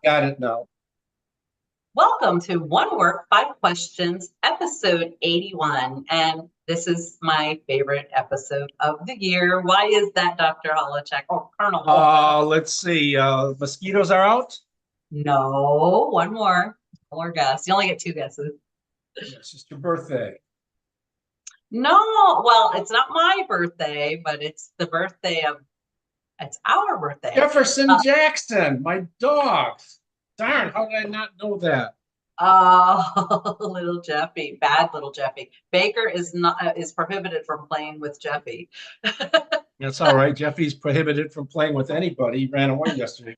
Got it now. Welcome to One Work, Five Questions, episode 81. And this is my favorite episode of the year. Why is that, Dr. Holowchak? Or Colonel Holowchak? Let's see. Mosquitoes are out. No, one more. One more guess. You only get two guesses. It's just your birthday. No, well, it's not my birthday, but it's the birthday of, it's our birthday. Jefferson Jackson, my dog. Darn, how did I not know that? Oh, little Jeffy, bad little Jeffy. Baker is prohibited from playing with Jeffy. That's all right. Jeffy's prohibited from playing with anybody. He ran away yesterday.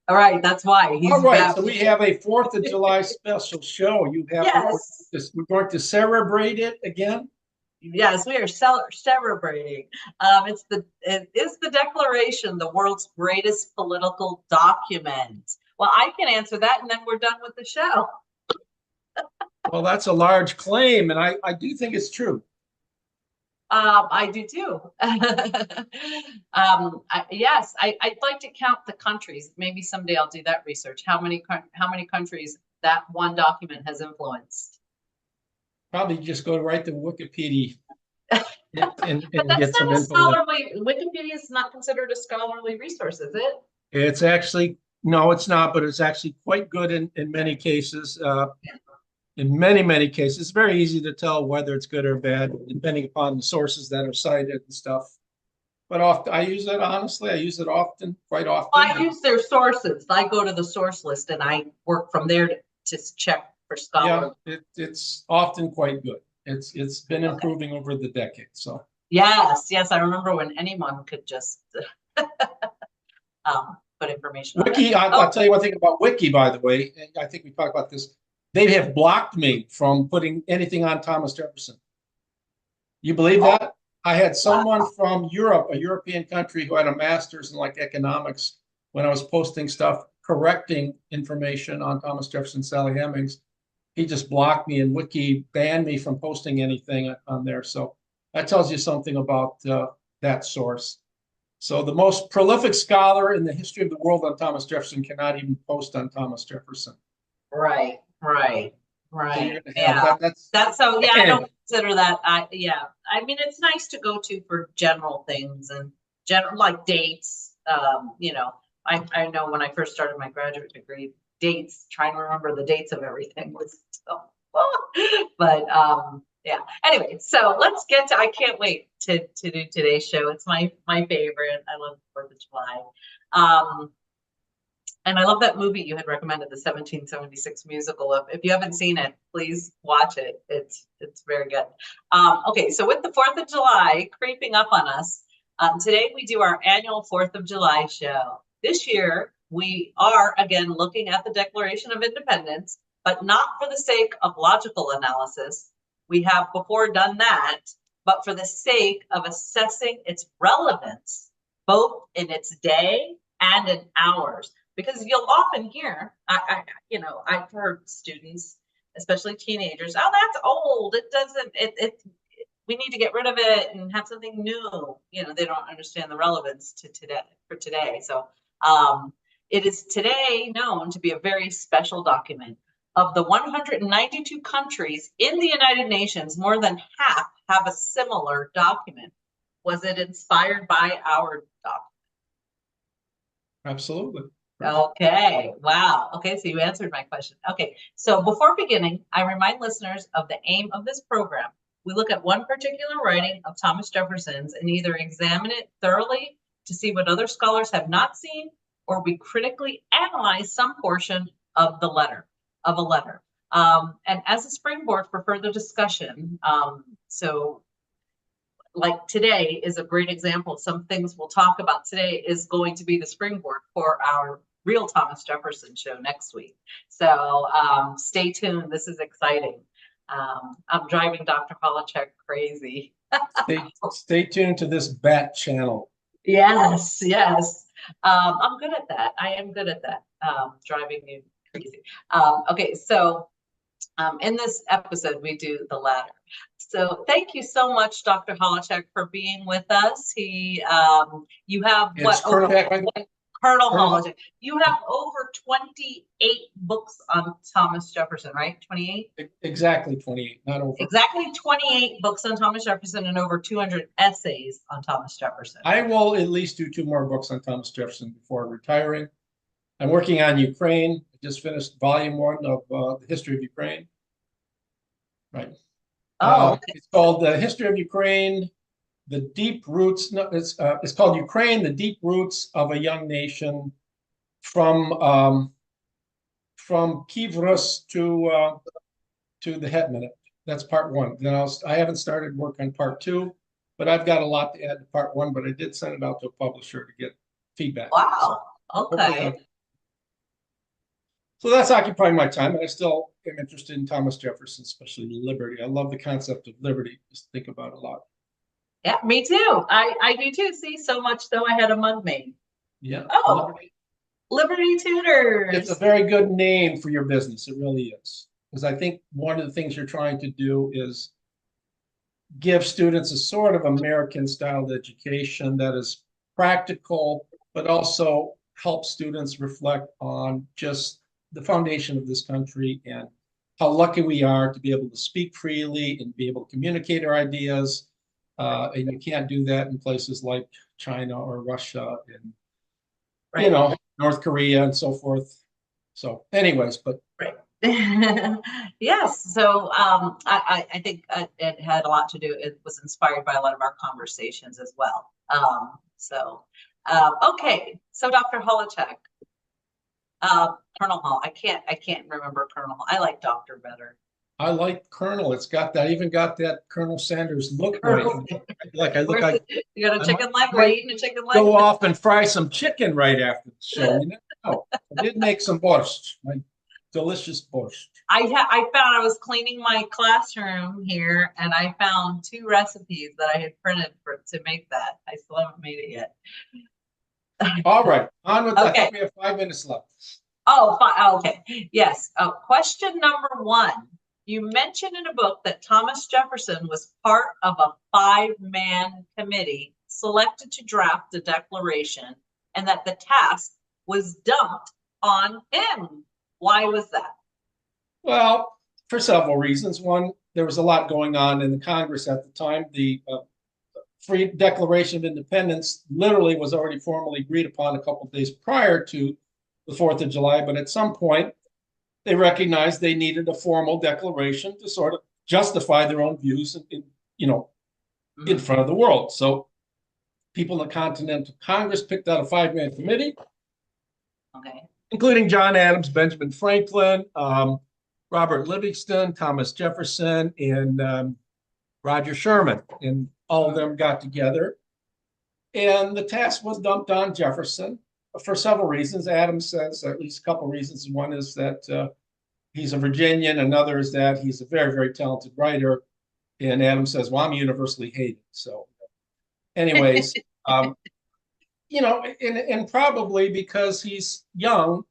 All right, that's why he's All right, bad. so we have a 4th of July special show. Yes. We're going to celebrate it again. Yes, we are celebrating. It is the Declaration, the world's greatest political document. Well, I can answer that, and then we're done with the show. Well, that's a large claim, and I do think it's true. I do too. Yes, I'd like to count the countries. Maybe someday I'll do that research. How many countries that one document has influenced? Probably just go right to Wikipedia and But that's get some not a info. scholarly. Wikipedia is not considered a scholarly resource, is it? It's actually, no, it's not, but it's actually quite good in many cases. In many cases, it's very easy to tell whether it's good or bad, depending upon the sources that are cited and stuff. But often, I use it, honestly, I use it often, quite often. Well, I use their sources. I go to the source list and I work from there to check for scholarly. Yeah, it's often quite good. It's been improving over the decades. So yes, I remember when anyone could just put information. Wiki, I'll tell you one thing about Wiki, by the way. And I think we talked about this. They have blocked me from putting anything on Thomas Jefferson. You believe that? I had someone from Europe, a European country, who had a master's in like economics, when I was posting stuff, correcting information on Thomas Jefferson, Sally Hemings. He just blocked me, and Wiki banned me from posting anything on there. So that tells you something about that source. So the most prolific scholar in the history of the world on Thomas Jefferson cannot even post on Thomas Jefferson. Right. So yeah. That's so. Yeah, I don't consider that. I mean, it's nice to go to for general things and general like dates. I know when I first started my graduate degree, dates, trying to remember the dates of everything was so. But yeah. Anyway, so let's get to. I can't wait to do today's show. It's my favorite. I love 4th of July. And I love that movie you had recommended, the 1776 musical. If you haven't seen it, please watch it. It's very good. Okay, so with the 4th of July creeping up on us, today we do our annual 4th of July show. This year, we are, again, looking at the Declaration of Independence, but not for the sake of logical analysis. We have before done that, but for the sake of assessing its relevance, both in its day and in ours. Because you'll often hear, I've heard students, especially teenagers, oh, that's old. It doesn't, we need to get rid of it and have something new. They don't understand the relevance to today. So it is today known to be a very special document. Of the 192 countries in the United Nations, more than half have a similar document. Was it inspired by our document? Absolutely. Okay, wow. Okay, so you answered my question. Okay, so before beginning, I remind listeners of the aim of this program. We look at one particular writing of Thomas Jefferson's and either examine it thoroughly to see what other scholars have not seen, or we critically analyze some portion of a letter. And as a springboard for further discussion, so like today is a great example. Some things we'll talk about today is going to be the springboard for our real Thomas Jefferson show next week. So stay tuned. This is exciting. I'm driving Dr. Holowchak crazy. Stay tuned to this bat channel. Yes. I'm good at that. I am good at that. Driving you crazy. Okay, so in this episode, we do the latter. So thank you so much, Dr. Holowchak, for being with us. You have it's what? Colonel Colonel- Holowchak. You have over 28 books on Thomas Jefferson, right? 28? Exactly 28, not over. Exactly 28 books on Thomas Jefferson and over 200 essays on Thomas Jefferson. I will at least do 2 more books on Thomas Jefferson before retiring. I'm working on Ukraine. I just finished volume 1 of the history of Ukraine. Right. Oh, okay. It's called The History of Ukraine, the Deep Roots. No, it's called Ukraine, the Deep Roots of a Young Nation from Kiev Rus to the Hetmanate. That's part 1. Then I haven't started work on part 2, but I've got a lot to add to part 1, but I did send it out to a publisher to get feedback. Wow. Okay. So that's occupying my time, and I still am interested in Thomas Jefferson, especially liberty. I love the concept of liberty. Just think about it a lot. Yeah, me too. I do too. See, so much so I had a mug made. Yeah. Oh, Liberty Tutors. It's a very good name for your business. It really is. Because I think one of the things you're trying to do is give students a sort of American style education that is practical, but also help students reflect on just the foundation of this country and how lucky we are to be able to speak freely and be able to communicate our ideas. And you can't do that in places like China or Russia and, Right. you know, North Korea and so forth. So anyways, but right. Yes. So I think it had a lot to do. It was inspired by a lot of our conversations as well. Okay. So Dr. Holowchak, Colonel Hall. I can't remember Colonel Hall. I like Doctor better. I like Colonel. It's got that, even got that Colonel Sanders look right. Like I look like you got a chicken leg. We're eating a chicken leg. Go off and fry some chicken right after the show. You never know. I did make some borscht, my delicious borscht. I found I was cleaning my classroom here, and I found 2 recipes that I had printed to make that. I still haven't made it yet. All right, on with that. Okay. I think we have 5 minutes left. Oh, fine. Oh, okay. Yes. Question number 1. You mentioned in a book that Thomas Jefferson was part of a 5-man committee selected to draft the Declaration, and that the task was dumped on him. Why was that? Well, for several reasons. One, there was a lot going on in the Congress at the time. The Free Declaration of Independence literally was already formally agreed upon a couple of days prior to the 4th of July, but at some point, they recognized they needed a formal declaration to sort of justify their own views in front of the world. So people in the Continental Congress picked out a 5-man committee, Okay. including John Adams, Benjamin Franklin, Robert Livingston, Thomas Jefferson, and Roger Sherman. And all of them got together. And the task was dumped on Jefferson for several reasons. Adams says at least a couple of reasons. One is that he's a Virginian. Another is that he's a very, very talented writer. And Adams says, well, I'm universally hated. So anyways, and probably because he's young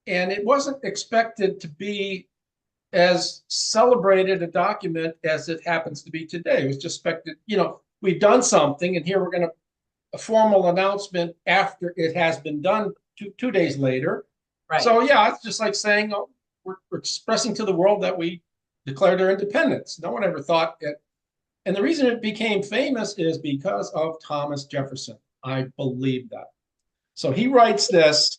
and it wasn't expected to be as celebrated a document as it happens to be today. It was just expected, we've done something and here we're going to a formal announcement after it has been done 2 days later. Right. So yeah, it's just like saying, oh, we're expressing to the world that we declared our independence. No one ever thought it. And the reason it became famous is because of Thomas Jefferson. I believe that. So he writes this.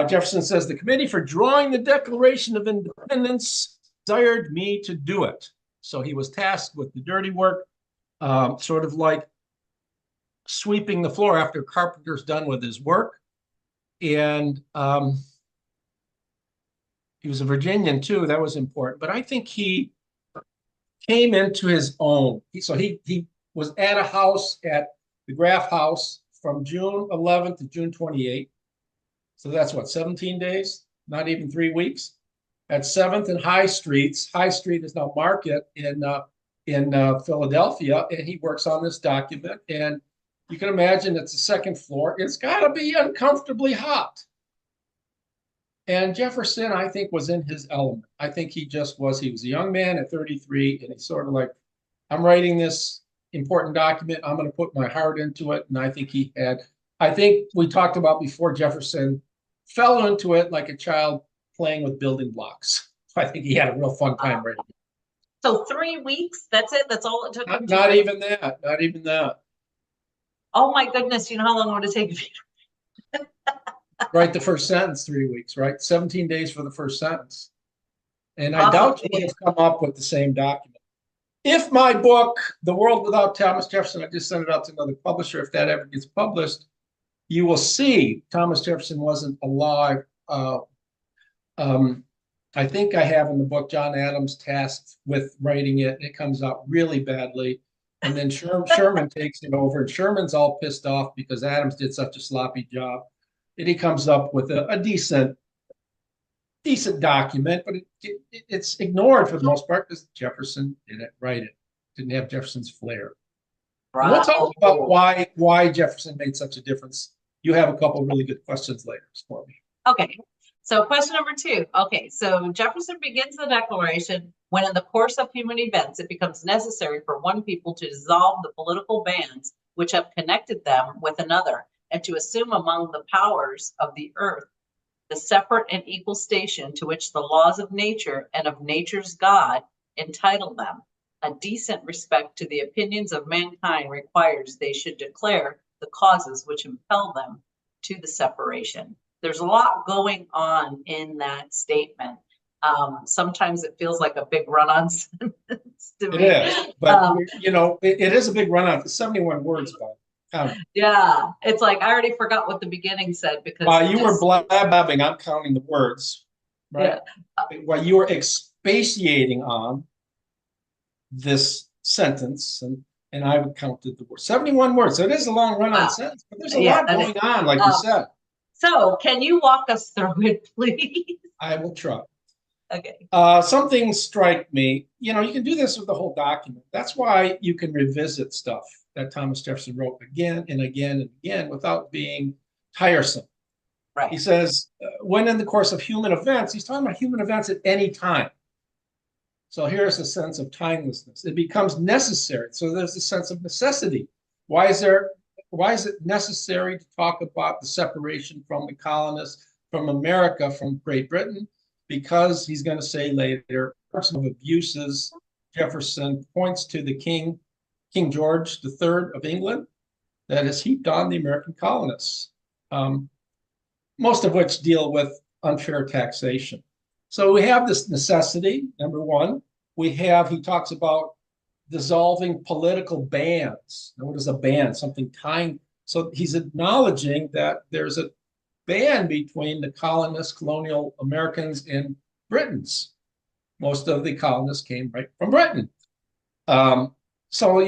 Jefferson says, the committee for drawing the Declaration of Independence desired me to do it. So he was tasked with the dirty work, sort of like sweeping the floor after a carpenter's done with his work. And he was a Virginian too. That was important. But I think he came into his own. So he was at a house at the Graff House from June 11th to June 28th. So that's what, 17 days? Not even 3 weeks. At 7th and High Streets. High Street is now Market in Philadelphia, and he works on this document. And you can imagine it's the 2nd floor. It's got to be uncomfortably hot. And Jefferson, I think, was in his element. I think he just was. He was a young man at 33, and he's sort of like, I'm writing this important document. I'm going to put my heart into it. And I think he had I think we talked about before, Jefferson fell into it like a child playing with building blocks. I think he had a real fun time writing. So 3 weeks, that's it? That's all it took him to Not write? even that, not even that. Oh my goodness, you know how long would it take if you Write the first sentence, 3 weeks, right? 17 days for the first sentence. And I doubt you possibly? would have come up with the same document. If my book, The World Without Thomas Jefferson, I just sent it out to another publisher, if that ever gets published, you will see Thomas Jefferson wasn't alive. Um, I think I have in the book John Adams tasked with writing it. It comes out really badly. And then Sherman takes it over, and Sherman's all pissed off because Adams did such a sloppy job. And he comes up with a decent document, but it's ignored for the most part because Jefferson didn't write it. Didn't have Jefferson's flair. And we'll talk about why Jefferson made such a difference. You have a couple of really good questions later for me. Okay, so question number 2. Okay, so Jefferson begins the declaration when in the course of human events it becomes necessary for one people to dissolve the political bands which have connected them with another and to assume among the powers of the earth the separate and equal station to which the laws of nature and of nature's God entitle them. A decent respect to the opinions of mankind requires they should declare the causes which impel them to the separation. There's a lot going on in that statement. Sometimes it feels like a big run-on sentence to me. It is, but it is a big run-on. It's 71 words, but yeah, it's like I already forgot what the beginning said because while you were blabbing, I'm counting the words, right? Yeah. While you were expatiating on this sentence, and I counted the words. 71 words. So it is a long run-on sentence, but there's a lot going on, like you said. So can you walk us through it, please? I will try. Okay. Some things strike me. You can do this with the whole document. That's why you can revisit stuff that Thomas Jefferson wrote again and again and again without being tiresome. Right. He says, when in the course of human events, he's talking about human events at any time. So here's a sense of timelessness. It becomes necessary. So there's a sense of necessity. Why is it necessary to talk about the separation from the colonists, from America, from Great Britain? Because he's going to say later, some of abuses, Jefferson points to the King George III of England, that is heaped on the American colonists, most of which deal with unfair taxation. So we have this necessity, number one. He talks about dissolving political bands. Now, what is a band? Something tying. So he's acknowledging that there's a band between the colonists, colonial Americans, and Britons. Most of the colonists came right from Britain. So,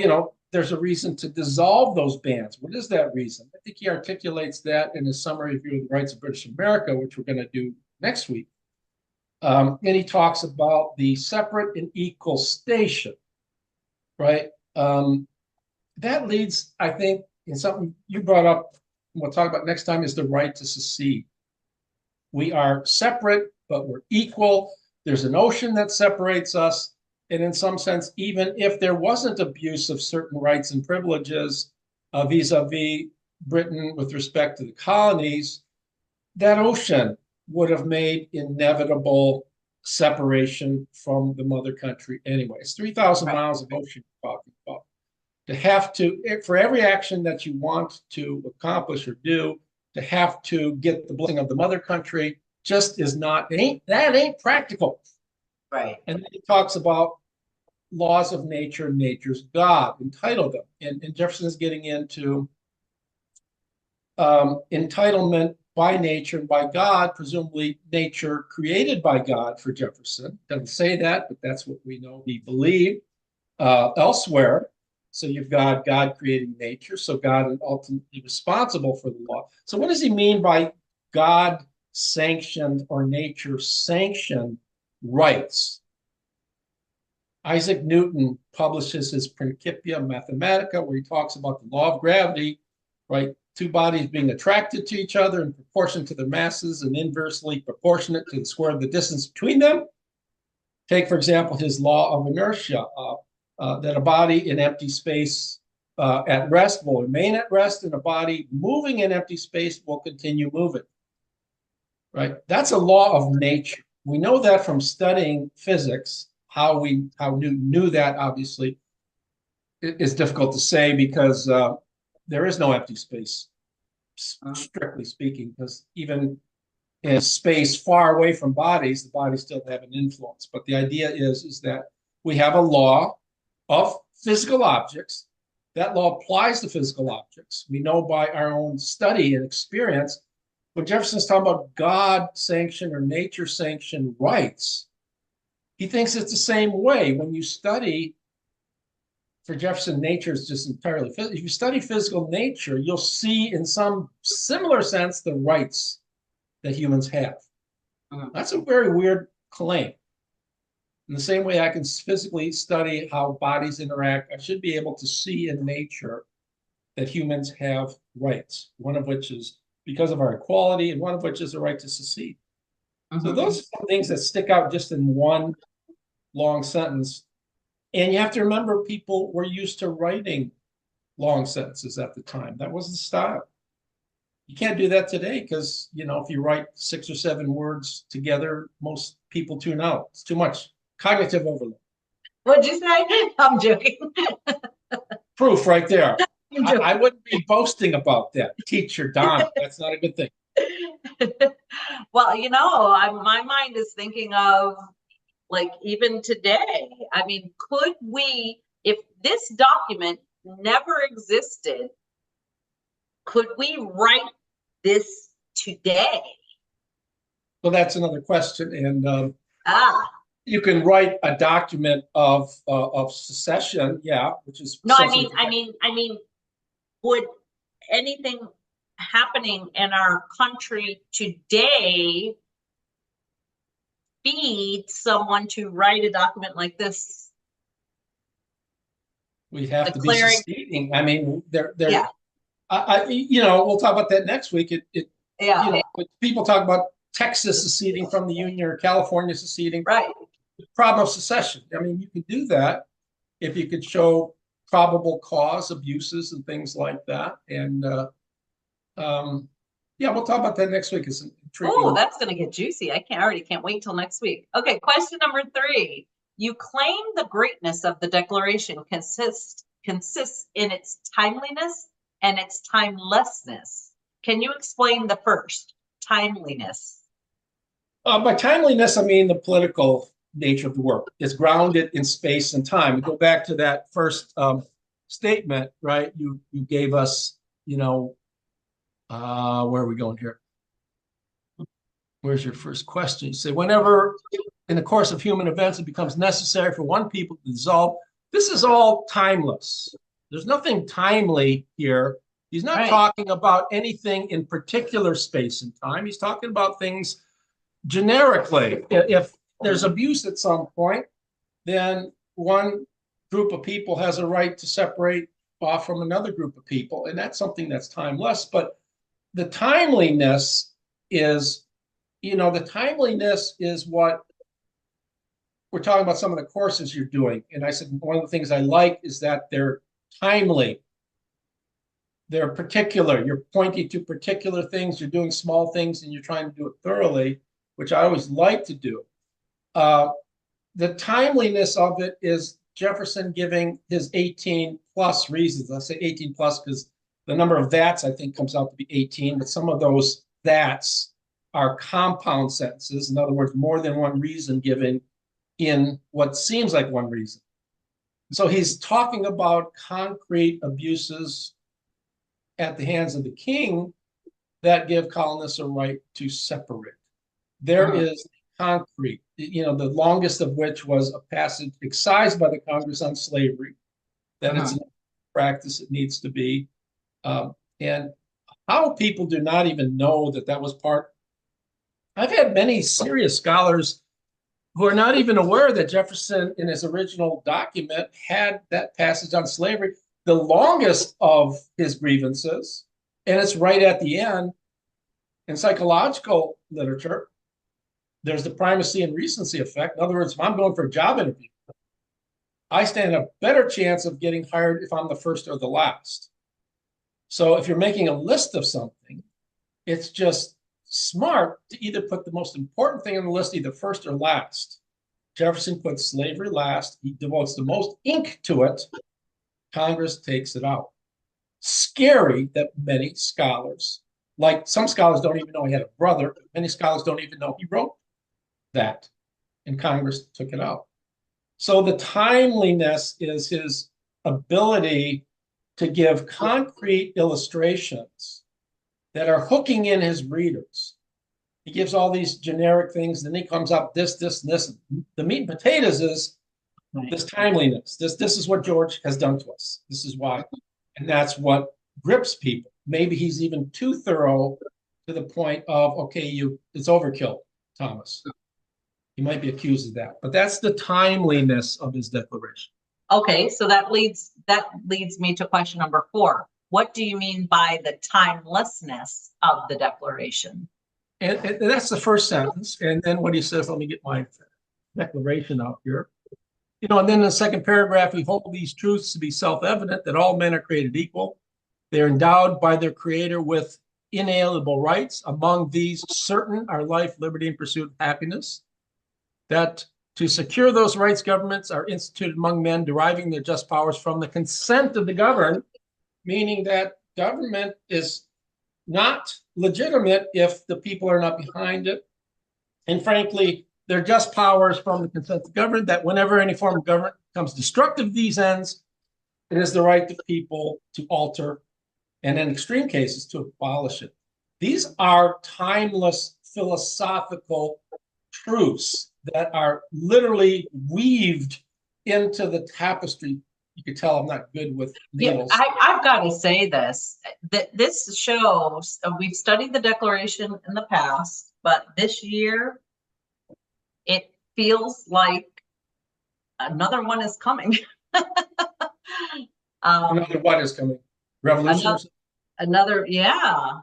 there's a reason to dissolve those bands. What is that reason? I think he articulates that in his summary review of the rights of British America, which we're going to do next week. And he talks about the separate and equal station, right? That leads, I think, in something you brought up, and we'll talk about next time, is the right to secede. We are separate, but we're equal. There's an ocean that separates us. And in some sense, even if there wasn't abuse of certain rights and privileges vis-a-vis Britain with respect to the colonies, that ocean would have made inevitable separation from the mother country anyway. It's 3,000 miles of ocean we're talking about. To have to, for every action that you want to accomplish or do, to have to get the blessing of the mother country just is not, that ain't practical. Right. And then he talks about laws of nature, nature's God, entitle them. And Jefferson is getting into entitlement by nature and by God, presumably nature created by God for Jefferson. Doesn't say that, but that's what we know he believed elsewhere. So you've got God creating nature, so God is ultimately responsible for the law. So what does he mean by God sanctioned or nature sanctioned rights? Isaac Newton publishes his Principia Mathematica, where he talks about the law of gravity, right? Two bodies being attracted to each other in proportion to their masses and inversely proportionate to the square of the distance between them. Take, for example, his law of inertia, that a body in empty space at rest will remain at rest, and a body moving in empty space will continue moving. Right? That's a law of nature. We know that from studying physics. How Newton knew that, obviously, is difficult to say because there is no empty space, strictly speaking, because even in space far away from bodies, the bodies still have an influence. But the idea is that we have a law of physical objects. That law applies to physical objects. We know by our own study and experience, when Jefferson's talking about God-sanctioned or nature-sanctioned rights, he thinks it's the same way. When you study, for Jefferson, nature is just entirely physical. If you study physical nature, you'll see in some similar sense the rights that humans have. That's a very weird claim. In the same way I can physically study how bodies interact, I should be able to see in nature that humans have rights, one of which is because of our equality, and one of which is the right to secede. So those are some things that stick out just in one long sentence. And you have to remember, people were used to writing long sentences at the time. That was the style. You can't do that today because, if you write 6 or 7 words together, most people tune out. It's too much cognitive overload. What'd you say? I'm joking. Proof right there. I wouldn't be boasting about that, teacher Donna. That's not a good thing. Well, my mind is thinking of, like, even today. I mean, could we, if this document never existed, could we write this today? Well, that's another question. And you can write a document of secession, yeah, which is no. I mean, would anything happening in our country today feed someone to write a document like this? We'd have to be Declaring- seceding. I mean, they're Yeah. we'll talk about that next week. Yeah. People talk about Texas seceding from the Union or California seceding. Right. The problem of secession. I mean, you could do that if you could show probable cause abuses and things like that. And we'll talk about that next week. It's intriguing. Oh, that's going to get juicy. I already can't wait till next week. Okay, question number 3. You claim the greatness of the Declaration consists in its timeliness and its timelessness. Can you explain the first, timeliness? By timeliness, I mean the political nature of the work. It's grounded in space and time. We go back to that first statement, right? You gave us, where are we going here? Where's your first question? You say, whenever in the course of human events, it becomes necessary for one people to dissolve. This is all timeless. There's nothing timely here. He's not talking about anything in particular space and time. He's talking about things generically. If there's abuse at some point, then one group of people has a right to separate off from another group of people. And that's something that's timeless. But the timeliness is, what we're talking about. Some of the courses you're doing. And I said, one of the things I like is that they're timely. They're particular. You're pointing to particular things. You're doing small things and you're trying to do it thoroughly, which I always like to do. The timeliness of it is Jefferson giving his 18 plus reasons. I say 18 plus because the number of that's, I think, comes out to be 18, but some of those that's are compound sentences. In other words, more than one reason given in what seems like one reason. So he's talking about concrete abuses at the hands of the king that give colonists a right to separate. There is concrete, the longest of which was a passage excised by the Congress on slavery, that it's a practice it needs to be. And how people do not even know that was part. I've had many serious scholars who are not even aware that Jefferson in his original document had that passage on slavery, the longest of his grievances, and it's right at the end. In psychological literature, there's the primacy and recency effect. In other words, if I'm going for a job interview I stand a better chance of getting hired if I'm the first or the last. So if you're making a list of something, it's just smart to either put the most important thing on the list either first or last. Jefferson puts slavery last. He devotes the most ink to it. Congress takes it out. Scary that many scholars, like some scholars don't even know he had a brother, but many scholars don't even know he wrote that, and Congress took it out. So the timeliness is his ability to give concrete illustrations that are hooking in his readers. He gives all these generic things, then he comes up this, and this. The meat and potatoes is this timeliness. This is what George has done to us. This is why. And that's what grips people. Maybe he's even too thorough to the point of, okay, it's overkill, Thomas. He might be accused of that. But that's the timeliness of his declaration. Okay, so that leads me to question number 4. What do you mean by the timelessness of the declaration? And that's the first sentence. And then what he says, let me get my declaration out here. And then in the second paragraph, we hold these truths to be self-evident that all men are created equal. They're endowed by their creator with inalienable rights. Among these, certain are life, liberty, and pursuit of happiness. That to secure those rights, governments are instituted among men, deriving their just powers from the consent of the governed, meaning that government is not legitimate if the people are not behind it. And frankly, they're just powers from the consent of the governed, that whenever any form of government becomes destructive of these ends, it is the right of people to alter, and in extreme cases, to abolish it. These are timeless philosophical truths that are literally weaved into the tapestry. You could tell I'm not good with needles. Yeah, I've got to say this, that this shows, we've studied the Declaration in the past, but this year, it feels like another one is coming. Another what is coming? Revolution? Another, yeah.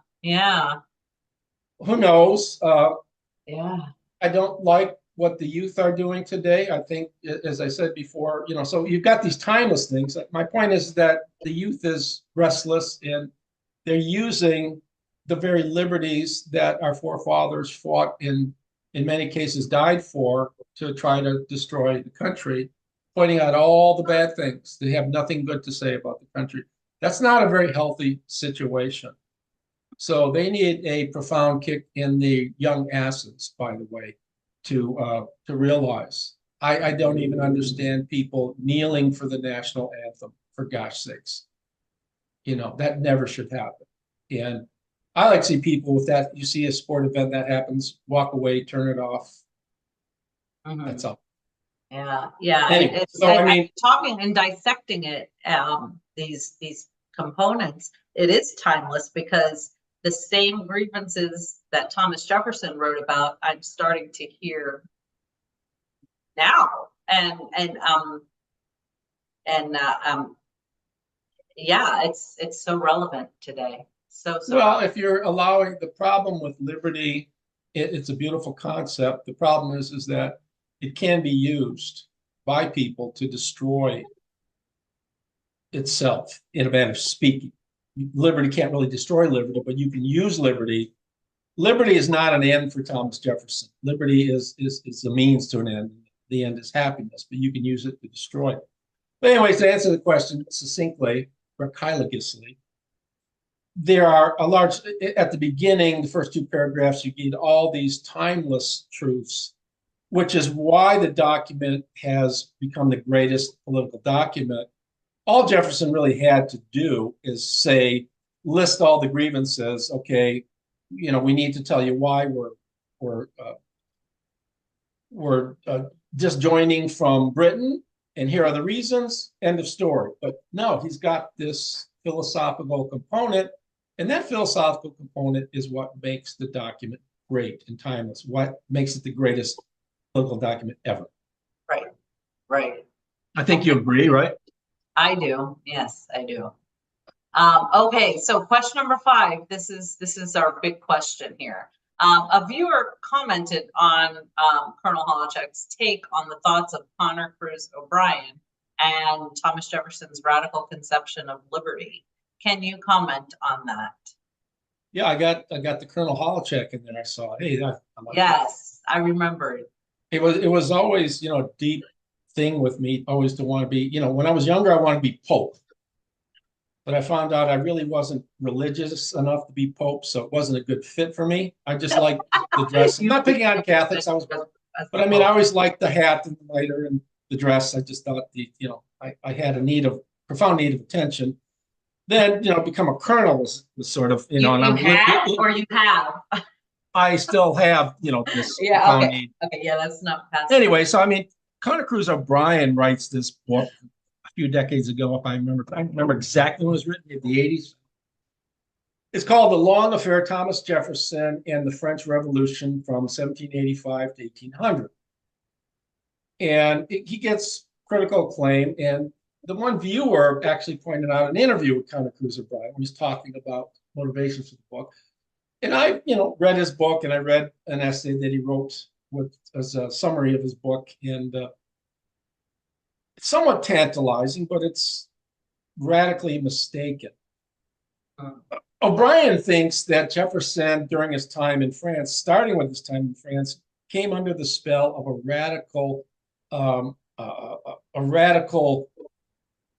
Who knows? Yeah. I don't like what the youth are doing today. I think, as I said before, so you've got these timeless things. My point is that the youth is restless, and they're using the very liberties that our forefathers fought in many cases died for, to try to destroy the country, pointing out all the bad things. They have nothing good to say about the country. That's not a very healthy situation. So they need a profound kick in the young asses, by the way, to realize. I don't even understand people kneeling for the national anthem, for gosh sakes. That never should happen. And I like to see people with that. You see a sport event that happens, walk away, turn it off. Mm-hmm. That's all. Yeah. Anyway, so I mean, talking and dissecting it, these components, it is timeless, because the same grievances that Thomas Jefferson wrote about, I'm starting to hear now, yeah, it's so relevant today. So well, if you're allowing the problem with liberty, it's a beautiful concept. The problem is that it can be used by people to destroy itself, in a manner of speaking. Liberty can't really destroy liberty, but you can use liberty. Liberty is not an end for Thomas Jefferson. Liberty is a means to an end. The end is happiness, but you can use it to destroy it. But anyways, to answer the question succinctly, or kylogically, there are a large, at the beginning, the first 2 paragraphs, you get all these timeless truths, which is why the document has become the greatest political document. All Jefferson really had to do is say, list all the grievances. Okay, we need to tell you why we're disjoining from Britain, and here are the reasons. End of story. But no, he's got this philosophical component, and that philosophical component is what makes the document great and timeless. What makes it the greatest political document ever. Right. I think you agree, right? I do. Yes, I do. Okay, so question number 5. This is our big question here. A viewer commented on Colonel Holowchak's take on the thoughts of Connor Cruz O'Brien and Thomas Jefferson's radical conception of liberty. Can you comment on that? Yeah, I got the Colonel Holowchak in there. I saw, hey, I like Yes, I remember it. It was always, a deep thing with me, always to want to be, when I was younger, I wanted to be Pope. But I found out I really wasn't religious enough to be Pope, so it wasn't a good fit for me. I just liked the dress. I'm not picking on Catholics. But I mean, I always liked the hat and the mitre and the dress. I just thought I had a profound need of attention. Then, become a colonel was sort of, You had or you have? I still have, this Yeah, profound okay. need. Okay, yeah, that's not past. Anyway, so I mean, Connor Cruz O'Brien writes this book a few decades ago, if I remember. I remember exactly when it was written, in the 80s. It's called The Long Affair, Thomas Jefferson and the French Revolution from 1785 to 1800. And he gets critical acclaim. And the one viewer actually pointed out an interview with Connor Cruz O'Brien when he's talking about motivations for the book. And I, read his book, and I read an essay that he wrote as a summary of his book. And it's somewhat tantalizing, but it's radically mistaken. O'Brien thinks that Jefferson, during his time in France, starting with his time in France, came under the spell of a radical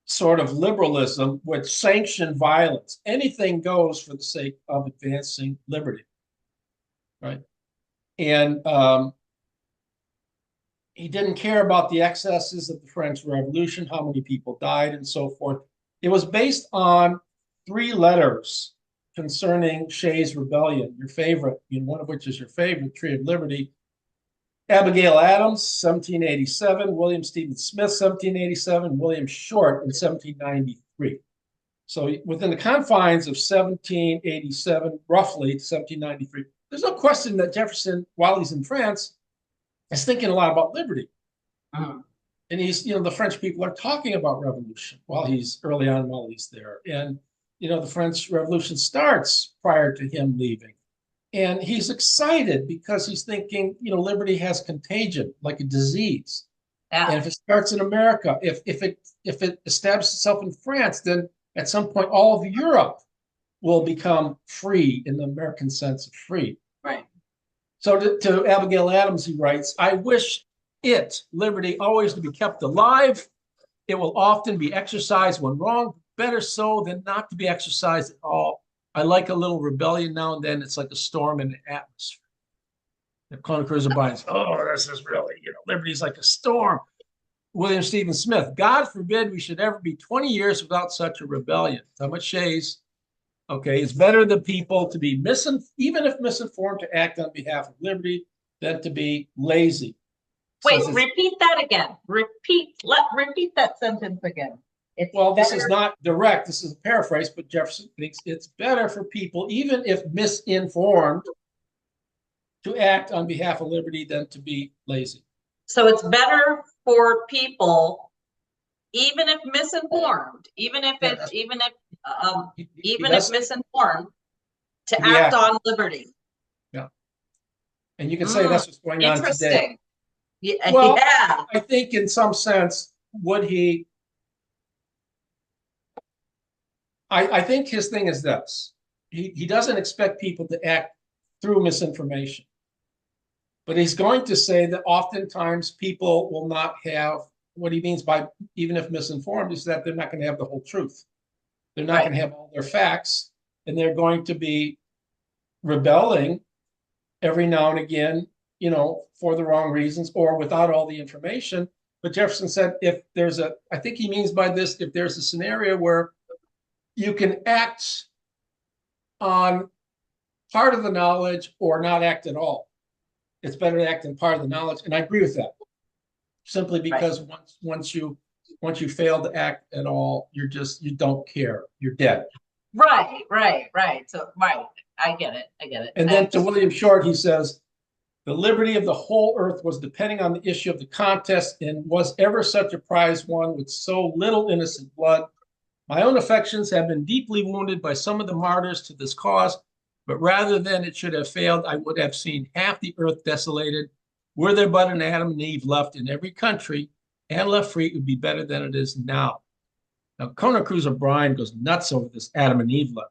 sort of liberalism which sanctioned violence. Anything goes for the sake of advancing liberty, right? And he didn't care about the excesses of the French Revolution, how many people died, and so forth. It was based on 3 letters concerning Shays' Rebellion, your favorite, one of which is your favorite, Tree of Liberty. Abigail Adams, 1787, William Stephen Smith, 1787, William Short in 1793. So within the confines of 1787, roughly, to 1793, there's no question that Jefferson, while he's in France, is thinking a lot about liberty. And he's, the French people are talking about revolution while he's there. And, the French Revolution starts prior to him leaving. And he's excited because he's thinking, liberty has contagion like a disease. Yeah. And if it starts in America, if it establishes itself in France, then at some point all of Europe will become free in the American sense of free. Right. So to Abigail Adams, he writes, I wish liberty, always to be kept alive. It will often be exercised when wrong, better so than not to be exercised at all. I like a little rebellion now and then. It's like a storm in the atmosphere. If Connor Cruz O'Brien, this is really, liberty's like a storm. William Stephen Smith, God forbid we should ever be 20 years without such a rebellion. Thomas Shays, okay, it's better than people to be even if misinformed, to act on behalf of liberty than to be lazy. Wait, repeat that again. Repeat that sentence again. This is not direct. This is a paraphrase, but Jefferson thinks it's better for people, even if misinformed, to act on behalf of liberty than to be lazy. So it's better for people, even if misinformed, even if misinformed, to act on liberty. Yeah. And you can say that's what's going on today. Interesting. Well, yeah. I think in some sense, I think his thing is this. He doesn't expect people to act through misinformation. But he's going to say that oftentimes people will not have, what he means by even if misinformed is that they're not going to have the whole truth. They're not going to have all their facts, and they're going to be rebelling every now and again, for the wrong reasons or without all the information. But Jefferson said, I think he means by this, if there's a scenario where you can act on part of the knowledge or not act at all, it's better to act in part of the knowledge. And I agree with that. Simply because once you fail to act at all, you don't care. You're dead. Right. So I get it. And then to William Short, he says, the liberty of the whole earth was depending on the issue of the contest, and was ever such a prize won with so little innocent blood. My own affections have been deeply wounded by some of the martyrs to this cause, but rather than it should have failed, I would have seen half the earth desolated, were there but an Adam and Eve left in every country, and left free, it would be better than it is now. Now, Kona Cruz O'Brien goes nuts over this Adam and Eve letter.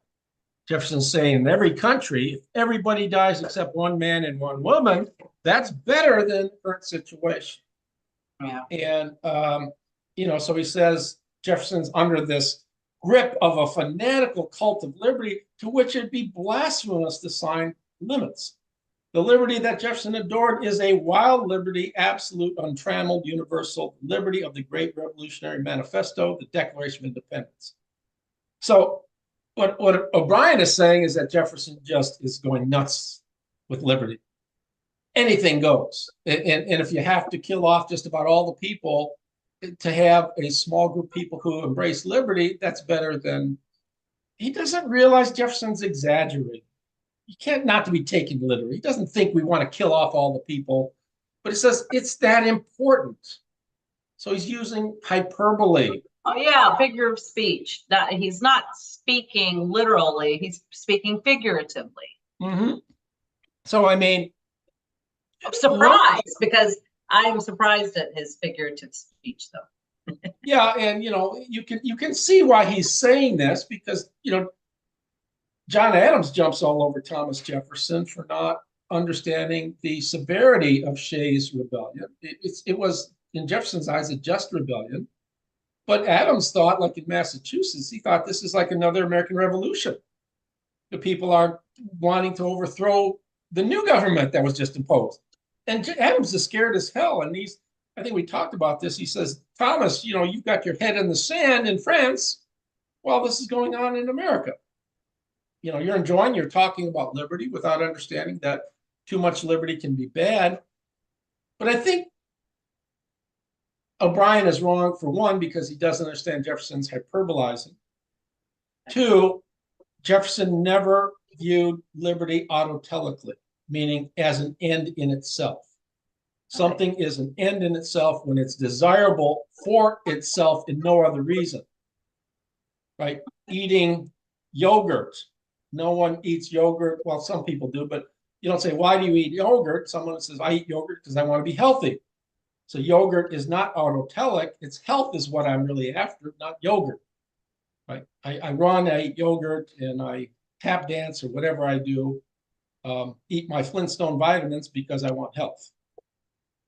Jefferson's saying in every country, if everybody dies except one man and one woman, that's better than the current situation. Yeah. And, so he says Jefferson's under this grip of a fanatical cult of liberty to which it'd be blasphemous to sign limits. The liberty that Jefferson adored is a wild liberty, absolute, untrammeled, universal liberty of the great Revolutionary Manifesto, the Declaration of Independence. So what O'Brien is saying is that Jefferson just is going nuts with liberty. Anything goes. And if you have to kill off just about all the people to have a small group of people who embrace liberty, that's better than. He doesn't realize Jefferson's exaggerating. You can't not to be taken literally. He doesn't think we want to kill off all the people, but he says it's that important. So he's using hyperbole. Oh yeah, figure of speech. That he's not speaking literally, he's speaking figuratively. Mm-hmm. So I mean, I'm surprised because I'm surprised at his figurative speech though. Yeah, and you can see why he's saying this because John Adams jumps all over Thomas Jefferson for not understanding the severity of Shays' rebellion. It was, in Jefferson's eyes, a just rebellion. But Adams thought, like in Massachusetts, he thought this is like another American Revolution. The people are wanting to overthrow the new government that was just imposed. And Adams is scared as hell. And I think we talked about this. He says, Thomas, you've got your head in the sand in France while this is going on in America. You're talking about liberty without understanding that too much liberty can be bad. But I think O'Brien is wrong, for one, because he doesn't understand Jefferson's hyperbolizing. Two, Jefferson never viewed liberty autotelically, meaning as an end in itself. Something is an end in itself when it's desirable for itself and no other reason. Right? Eating yogurt. No one eats yogurt. Well, some people do, but you don't say, why do you eat yogurt? Someone says, I eat yogurt because I want to be healthy. So yogurt is not autotelic. Its health is what I'm really after, not yogurt. Right? I run, I eat yogurt, and I tap dance or whatever I do, eat my Flintstone vitamins because I want health.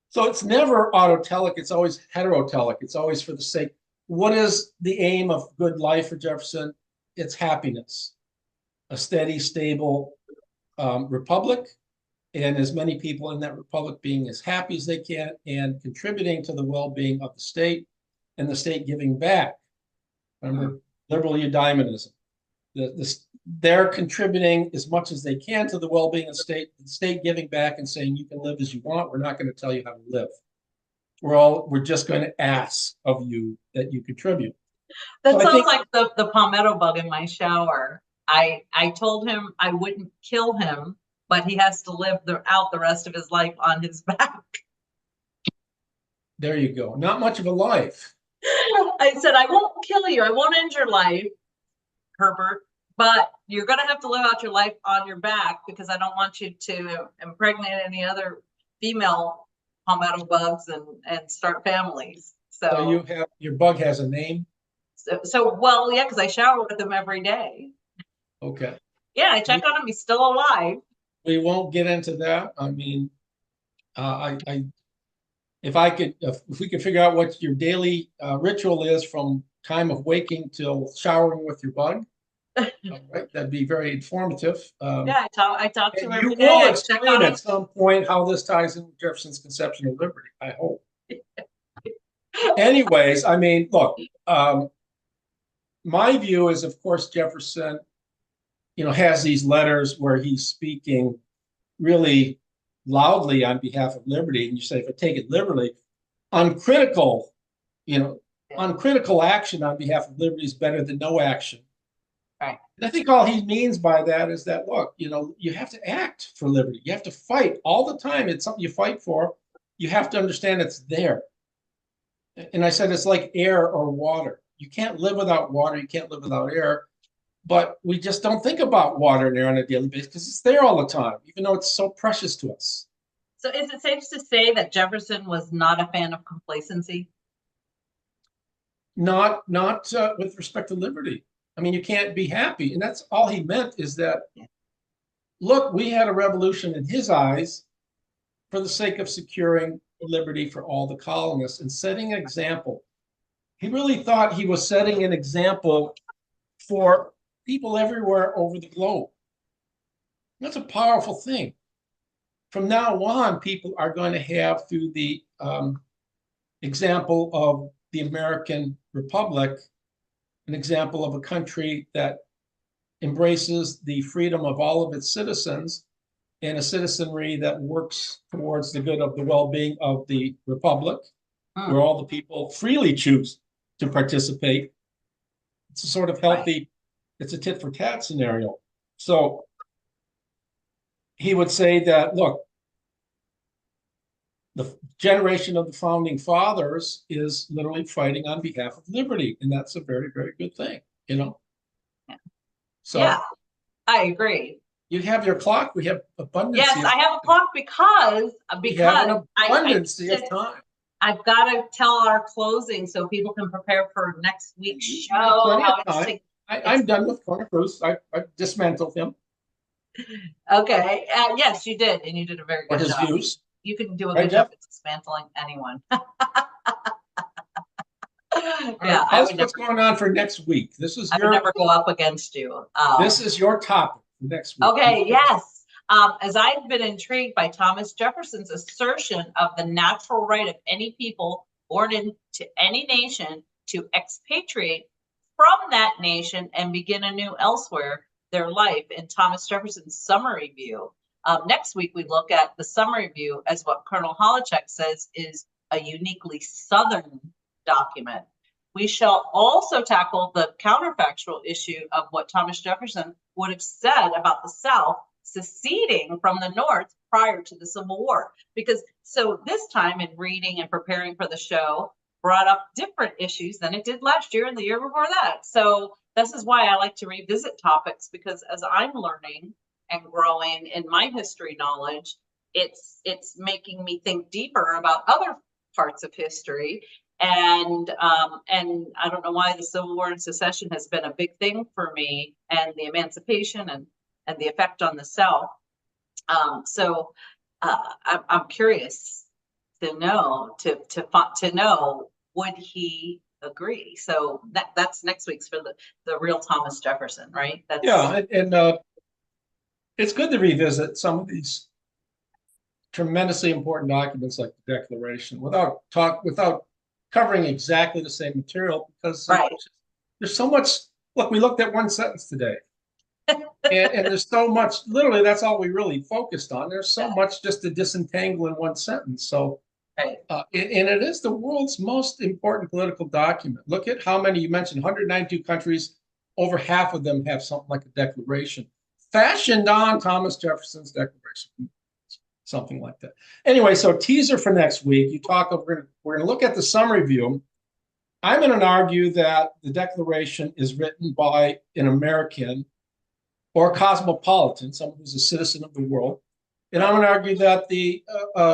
So it's never autotelic. It's always heterotelic. It's always for the sake. What is the aim of good life for Jefferson? It's happiness. A steady, stable republic, and as many people in that republic being as happy as they can and contributing to the well-being of the state and the state giving back. Remember, liberal eudaimonism. They're contributing as much as they can to the well-being of the state giving back and saying, you can live as you want. We're not going to tell you how to live. We're just going to ask of you that you contribute. That so sounds like the palmetto bug in my shower. I told him I wouldn't kill him, but he has to live out the rest of his life on his back. There you go. Not much of a life. I said, I won't kill you. I won't end your life, Herbert, but you're going to have to live out your life on your back because I don't want you to impregnate any other female palmetto bugs and start families. So your bug has a name? Well, yeah, because I shower with him every day. Okay. Yeah, I check on him. He's still alive. We won't get into that. I mean, if we could figure out what your daily ritual is from time of waking till showering with your bug, right, that'd be very informative. Yeah, I talk to him every day. You will explain at some point how this ties in with Jefferson's conception of liberty, I hope. Anyways, I mean, look, my view is, of course, Jefferson, has these letters where he's speaking really loudly on behalf of liberty. And you say, if I take it liberally, uncritical action on behalf of liberty is better than no action. Right. And I think all he means by that is that, look, you have to act for liberty. You have to fight all the time. It's something you fight for. You have to understand it's there. And I said, it's like air or water. You can't live without water. You can't live without air. But we just don't think about water and air on a daily basis because it's there all the time, even though it's so precious to us. So is it safe to say that Jefferson was not a fan of complacency? not with respect to liberty. I mean, you can't be happy. And that's all he meant is that, look, we had a revolution in his eyes for the sake of securing liberty for all the colonists and setting an example. He really thought he was setting an example for people everywhere over the globe. That's a powerful thing. From now on, people are going to have, through the example of the American Republic, an example of a country that embraces the freedom of all of its citizens and a citizenry that works towards the good of the well-being of the Republic, where all the people freely choose to participate. It's a sort of healthy, it's a tit for tat scenario. So he would say that, look, the generation of the founding fathers is literally fighting on behalf of liberty. And that's a very, very good thing, you know? Yeah. So yeah, I agree. You have your clock. We have abundance. Yes, I have a clock because an abundance of time. I've got to tell our closing so people can prepare for next week's show. I'm done with Corner Bruce. I dismantled him. Okay. Yes, you did, and you did a very good job. Views. You can do a good job at dismantling anyone. Yeah. What's going on for next week? I would never go up against you. This is your topic for next week. Okay. Yes. As I've been intrigued by Thomas Jefferson's assertion of the natural right of any people born into any nation to expatriate from that nation and begin anew elsewhere their life in Thomas Jefferson's summary view. Next week, we look at the summary view as what Colonel Holowchak says is a uniquely Southern document. We shall also tackle the counterfactual issue of what Thomas Jefferson would have said about the South seceding from the North prior to the Civil War. Because so this time in reading and preparing for the show brought up different issues than it did last year and the year before that. So this is why I like to revisit topics, because as I'm learning and growing in my history knowledge, it's making me think deeper about other parts of history. And I don't know why the Civil War and secession has been a big thing for me, and the emancipation and the effect on the South. So I'm curious to know would he agree? So that's next week's for the real Thomas Jefferson, right? And it's good to revisit some of these tremendously important documents like the Declaration without covering exactly the same material, because there's so much. Look, we looked at one sentence today, and there's so much. Literally, that's all we really focused on. There's so much just to disentangle in one sentence. So, and it is the world's most important political document. Look at how many you mentioned: 192 countries. Over half of them have something like a declaration, fashioned on Thomas Jefferson's Declaration, something like that. Anyway, so teaser for next week. We're going to look at the summary view. I'm going to argue that the Declaration is written by an American or cosmopolitan, someone who's a citizen of the world. And I'm going to argue that the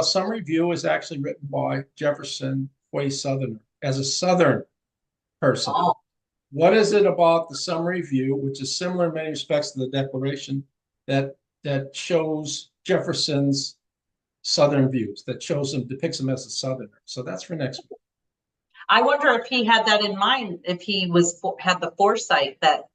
summary view is actually written by Jefferson, a Southerner, as a Southern person. Oh. What is it about the summary view, which is similar in many respects to the Declaration, that shows Jefferson's Southern views, that depicts him as a Southerner? So that's for next week. I wonder if he had that in mind, if he had the foresight that